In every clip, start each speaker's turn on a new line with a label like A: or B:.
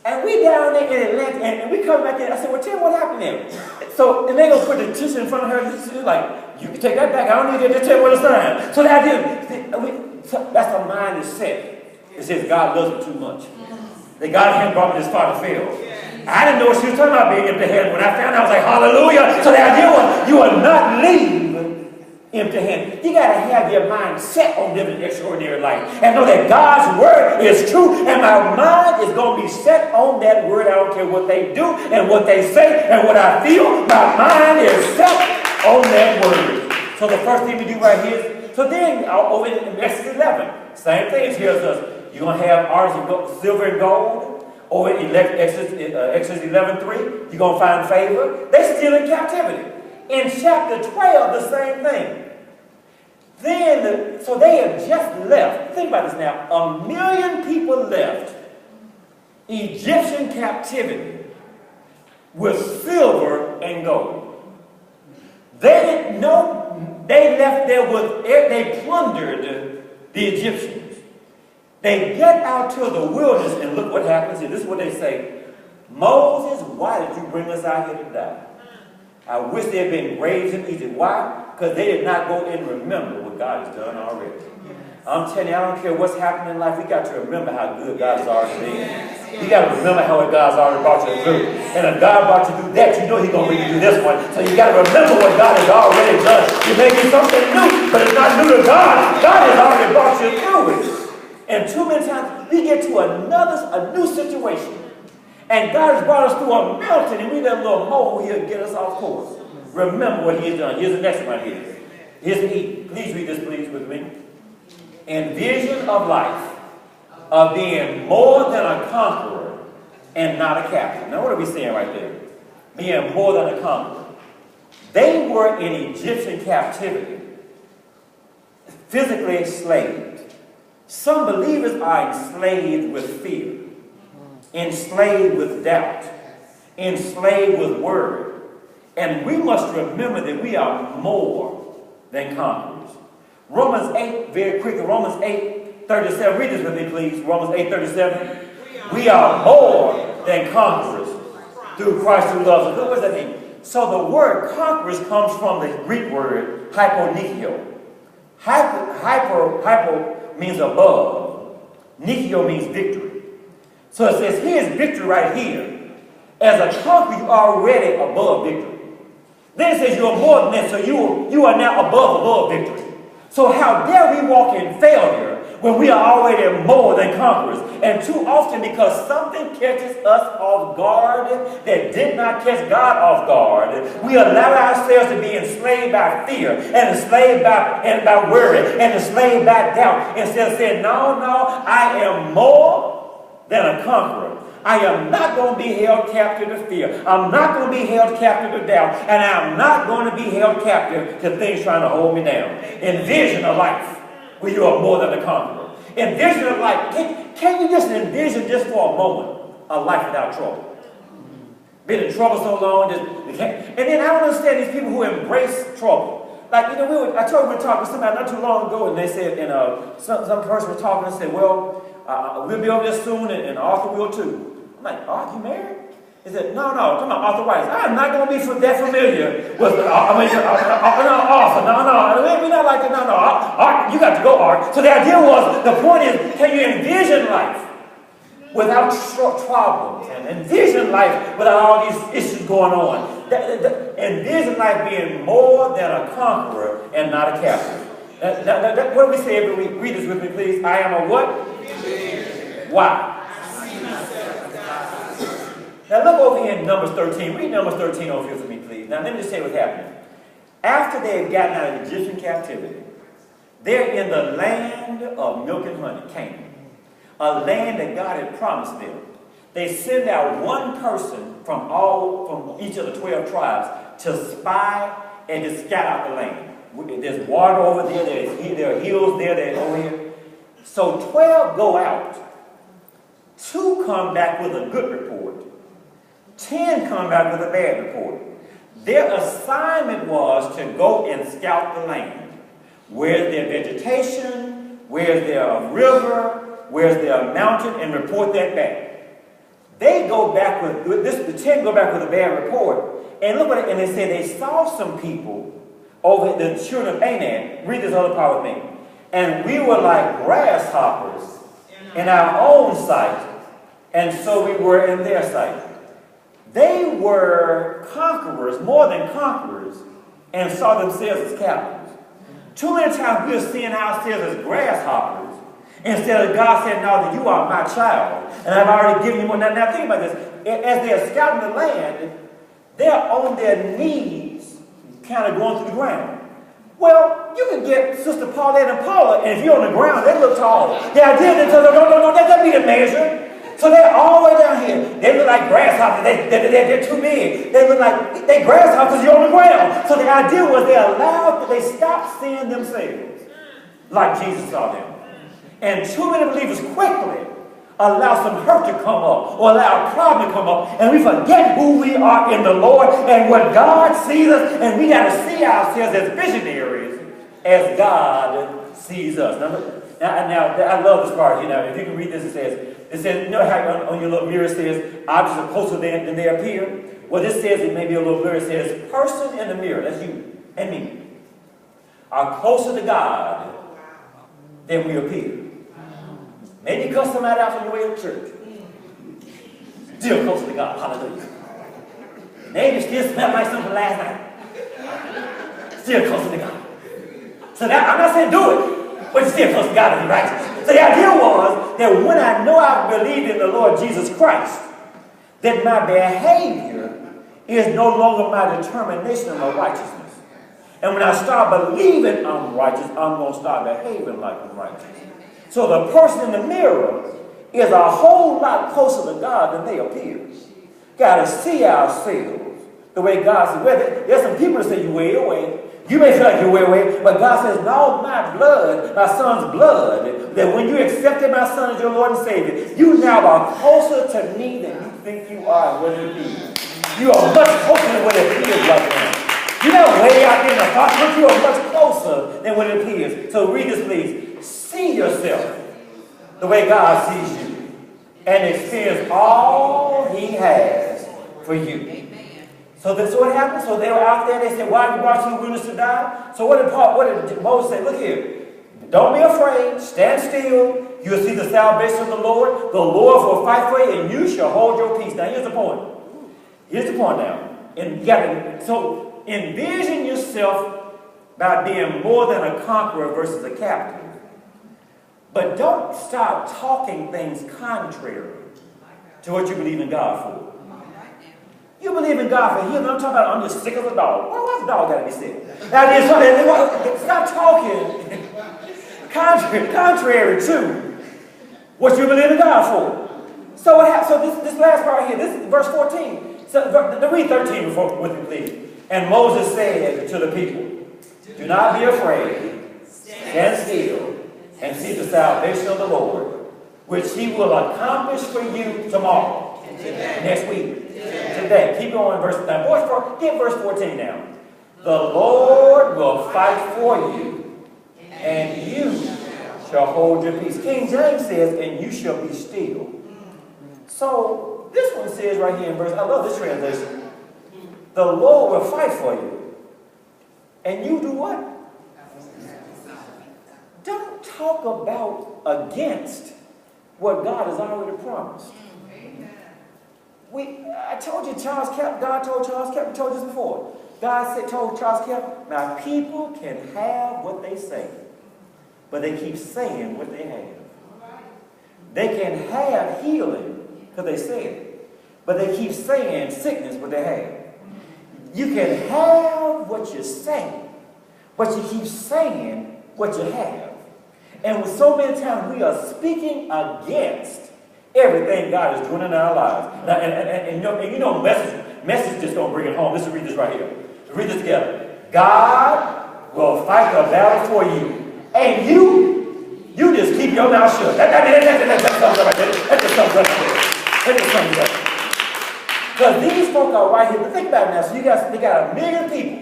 A: And we down there in Atlanta, and we come back in. I said, well, tell me what happened there. So, and they go put the tissue in front of her, and she's like, you can take that back. I don't need to just tell you what it's done. So the idea, that's the mind is set. It says God loves me too much. That God hadn't brought me this far to fail. I didn't know what she was talking about being empty-handed. When I found out, I was like, hallelujah. So the idea was, you will not leave empty-handed. You got to have your mind set on living an extraordinary life. And know that God's word is true. And my mind is going to be set on that word. I don't care what they do and what they say and what I feel. My mind is set on that word. So the first thing we do right here is, so then over in Exodus 11, same thing. It tells us you're going to have articles of gold, silver and gold. Over in Exodus 11:3, you're going to find favor. They're still in captivity. In chapter 12, the same thing. Then, so they have just left. Think about this now. 1 million people left Egyptian captivity with silver and gold. They didn't know. They left there with, they plundered the Egyptians. They get out to the wilderness, and look what happens here. This is what they say. Moses, why did you bring us out here to die? I wish they had been raised in Egypt. Why? Because they did not go and remember what God has done already. I'm telling you, I don't care what's happening in life. We got to remember how good God has already been. You got to remember how God's already brought you through. And if God brought you through that, you know He's going to bring you through this one. So you got to remember what God has already done. You may be something new, but it's not new to God. God has already brought you through it. And too many times we get to a new situation. And God has brought us through a mountain, and we let a little mole here get us off course. Remember what He has done. Here's the next one here. Here's the E. Please read this, please, with me. In vision of life, of being more than a conqueror and not a captive. Now, what are we saying right there? Being more than a conqueror. They were in Egyptian captivity, physically enslaved. Some believers are enslaved with fear, enslaved with doubt, enslaved with worry. And we must remember that we are more than conquerors. Romans 8, very quickly, Romans 8:37. Read this with me, please. Romans 8:37. We are more than conquerors through Christ who loves us. What does that mean? So the word conquerors comes from the Greek word hyponikio. Hypo means above. Nikio means victory. So it says here's victory right here. As a conqueror, you're already above victory. Then it says you're more than that, so you are now above victory. So how dare we walk in failure when we are already more than conquerors? And too often, because something catches us off guard that did not catch God off guard, we allow ourselves to be enslaved by fear and enslaved by worry and enslaved by doubt. Instead of saying, no, I am more than a conqueror. I am not going to be held captive to fear. I'm not going to be held captive to doubt. And I'm not going to be held captive to things trying to hold me down. Envision a life where you are more than a conqueror. Envision a life. Can you just envision just for a moment a life without trouble? Been in trouble so long. And then I don't understand these people who embrace trouble. Like, I told you we were talking to somebody not too long ago, and they said, some person was talking and said, well, we'll be over there soon, and Arthur will too. I'm like, Arthur, you married? He said, no, come on, Arthur Weiss. I'm not going to be that familiar with, Arthur, no, we're not like that, no, Art, you got to go, Art. So the idea was, the point is, can you envision life without problems, and envision life without all these issues going on? Envision life being more than a conqueror and not a captive. What do we say every week? Read this with me, please. I am a what? Why? Now look over here in Numbers 13. Read Numbers 13 over here for me, please. Now let me just say what's happening. After they have gotten out of Egyptian captivity, they're in the land of milk and honey, Canaan. A land that God had promised them. They send out one person from each of the 12 tribes to spy and to scout out the land. There's water over there, there are hills there, over here. So 12 go out. 2 come back with a good report. 10 come back with a bad report. Their assignment was to go and scout the land. Where's their vegetation? Where's their river? Where's their mountain? And report that back. They go back with this. The 10 go back with a bad report. And look what and they said they saw some people over the children of Anan. Read this other part with me. And we were like grasshoppers in our own sight, and so we were in their sight. They were conquerors, more than conquerors, and saw themselves as captives. Too many times we are seeing ourselves as grasshoppers, instead of God saying, "No, that you are my child, and I've already given you one." Now think about this. As they're scouting the land, they're on their knees, kind of going through the ground. Well, you can get Sister Paulette and Paula, and if you're on the ground, they look tall. The idea is, no, that be the measure. So they're all the way down here. They look like grasshoppers. They're too big. They look like they're grasshoppers. You're on the ground. So the idea was they stopped seeing themselves like Jesus saw them. And too many believers quickly allow some hurt to come up or allow a problem to come up, and we forget who we are in the Lord and what God sees us, and we got to see ourselves as visionaries as God sees us. Now I love this part here. Now, if you can read this, it says, you know how on your little mirror it says, objects are closer than they appear? Well, this says, it may be a little blurry, it says, person in the mirror, that's you and me, are closer to God than we appear. Maybe you cuss somebody out on your way to church. Still closer to God. Hallelujah. Maybe you still smell like something last night. Still closer to God. So that, I'm not saying do it, but you're still closer to God to be righteous. So the idea was that when I know I believe in the Lord Jesus Christ, that my behavior is no longer my determination of my righteousness. And when I start believing I'm righteous, I'm going to start behaving like I'm righteous. So the person in the mirror is a whole lot closer to God than they appear. Got to see ourselves the way God says. Well, there's some people that say you're way away. You may feel like you're way away, but God says, no, my blood, my son's blood, that when you accepted my son as your Lord and Savior, you now are closer to me than you think you are and what it is. You are much closer than what it feels like now. You're not way out there in the dark, but you are much closer than what it appears. So read this, please. See yourself the way God sees you and experience all He has for you. So what happened? So they were out there. They said, "Why have you brought you to the wilderness to die?" So what did Moses say? Look here. Don't be afraid. Stand still. You'll see the salvation of the Lord. The Lord will fight for you, and you shall hold your peace. Now here's the point. Here's the point now. And you got to, so envision yourself by being more than a conqueror versus a captive. But don't stop talking things contrary to what you believe in God for. You believe in God for healing. I'm talking about I'm just sick as a dog. Well, why's the dog got to be sick? Stop talking contrary to what you believe in God for. So what happened? So this last part here, this is verse 14. So read 13 before with me, please. And Moses said to the people, "Do not be afraid. Stand still and see the salvation of the Lord, which He will accomplish for you tomorrow." Next week. Today. Keep going. Get verse 14 now. The Lord will fight for you, and you shall hold your peace. King James says, and you shall be still. So this one says right here in verse, I love this translation. The Lord will fight for you. And you do what? Don't talk about against what God has already promised. I told you Charles Cap, God told Charles Cap, we told you this before. God told Charles Cap, now people can have what they say, but they keep saying what they have. They can have healing because they say it, but they keep saying sickness what they have. You can have what you say, but you keep saying what you have. And with so many times we are speaking against everything God is doing in our lives. And you know, message just don't bring it home. Let's read this right here. Read this together. God will fight the battle for you. And you just keep your mouth shut. That sums up right there. That just sums up right there. That just sums up. Because these folk are right here. But think about it now. So they got 1 million people.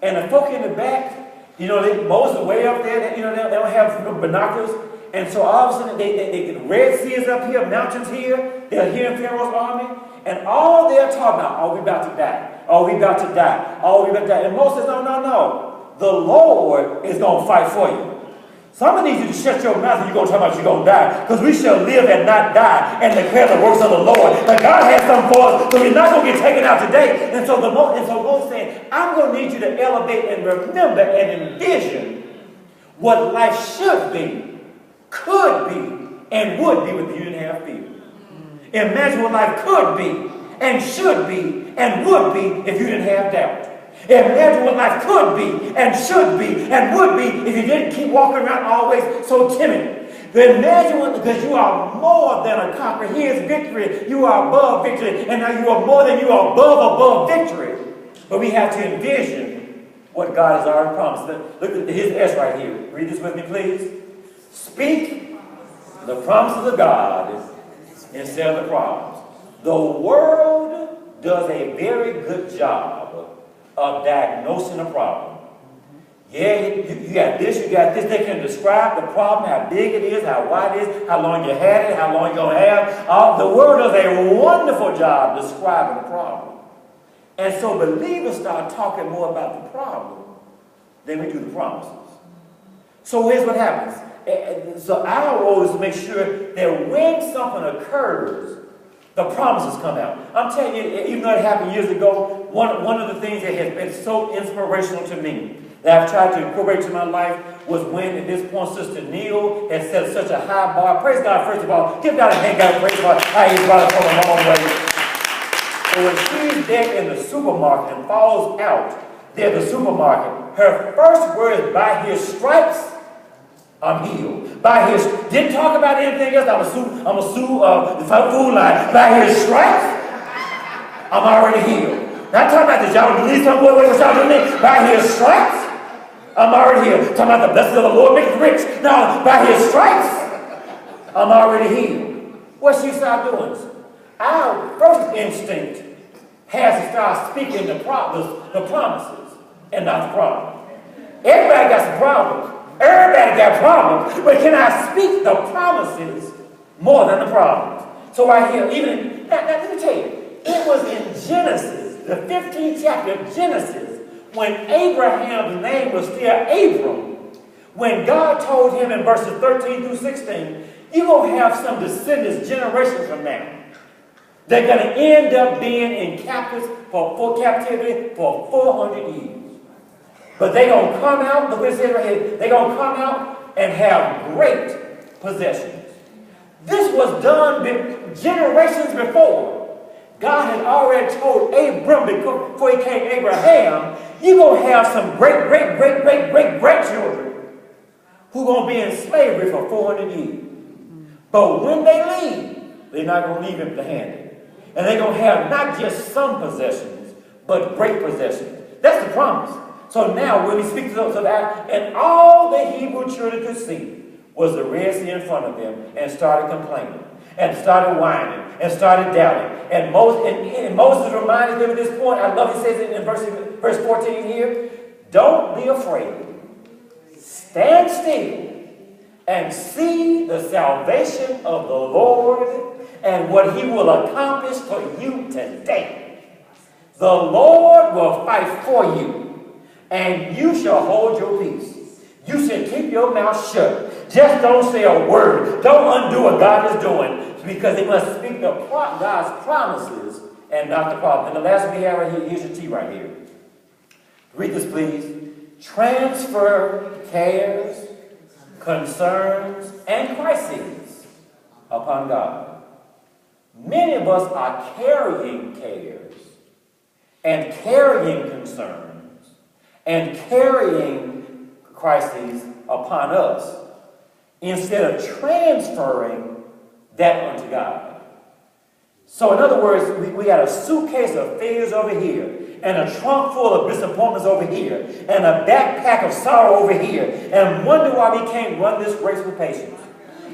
A: And the folk in the back, Moses way up there, they don't have binoculars. And so all of a sudden, they get the Red Sea is up here, mountains here. They're here in Pharaoh's army. And all they're talking about, oh, we about to die. Oh, we about to die. Oh, we about to die. And Moses says, no, no, no. The Lord is going to fight for you. Somebody needs you to shut your mouth and you're going to talk about you're going to die. Because we shall live and not die and declare the works of the Lord. But God has something for us, so we're not going to get taken out today. And so Moses saying, I'm going to need you to elevate and remember and envision what life should be, could be, and would be with you didn't have fear. Imagine what life could be, and should be, and would be if you didn't have doubt. Imagine what life could be, and should be, and would be if you didn't keep walking around always so timid. Imagine what, because you are more than a conqueror. He is victory. You are above victory. And now you are more than you are above victory. But we have to envision what God has already promised. Look at his S right here. Read this with me, please. Speak the promises of God instead of the problems. The world does a very good job of diagnosing a problem. Yeah, you got this, you got this. They can describe the problem, how big it is, how wide it is, how long you had it, how long you're going to have. The world does a wonderful job describing the problem. And so believers start talking more about the problem than we do the promises. So here's what happens. So our role is to make sure that when something occurs, the promises come out. I'm telling you, even though it happened years ago, one of the things that has been so inspirational to me that I've tried to incorporate to my life was when, at this point, Sister Neal has set such a high bar. Praise God, first of all. Give God a hand, God. Praise God. How He's brought us from a long way. So when she's there in the supermarket and falls out there in the supermarket, her first word is, by His stripes, I'm healed. By His, didn't talk about anything else. I'm a sue the food line. By His stripes, I'm already healed. Not talking about this. Y'all believe something? What y'all doing? By His stripes, I'm already healed. Talking about the blessings of the Lord make it rich. No, by His stripes, I'm already healed. What she started doing? Our first instinct has to start speaking the promises, and not the problem. Everybody got some problems. Everybody got problems, but can I speak the promises more than the problems? So right here, even, now let me tell you, it was in Genesis, the 15th chapter of Genesis, when Abraham's name was still Abram, when God told him in verses 13 through 16, you're going to have some descendants generations from now. They're going to end up being in captivity for 400 years. But they're going to come out, look what it says right here, they're going to come out and have great possessions. This was done generations before. God had already told Abram before he came Abraham, you're going to have some great grandchildren who are going to be in slavery for 400 years. But when they leave, they're not going to leave empty-handed. And they're going to have not just some possessions, but great possessions. That's the promise. So now when we speak to those of that, and all the Hebrew children could see was the Red Sea in front of them, and started complaining, and started whining, and started doubting. And Moses reminded them at this point, I love he says it in verse 14 here, don't be afraid. Stand still and see the salvation of the Lord and what He will accomplish for you today. The Lord will fight for you, and you shall hold your peace. You should keep your mouth shut. Just don't say a word. Don't undo what God is doing, because they must speak God's promises and not the problem. And the last one we have right here, here's your T right here. Read this, please. Transfer cares, concerns, and crises upon God. Many of us are carrying cares and carrying concerns and carrying crises upon us instead of transferring that unto God. So in other words, we got a suitcase of failures over here, and a trunk full of disappointments over here, and a backpack of sorrow over here, and wonder why we can't run this race with patience.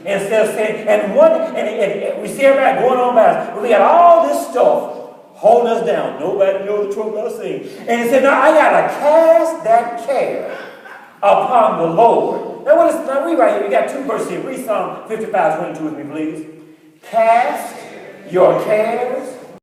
A: Instead of saying, and we see everybody going on by us, but we got all this stuff holding us down. Nobody knows the trouble I see. And he said, no, I got to cast that care upon the Lord, Now what is, now read right here. We got two verses here. Read Psalm 55:22 with me, please. Cast your cares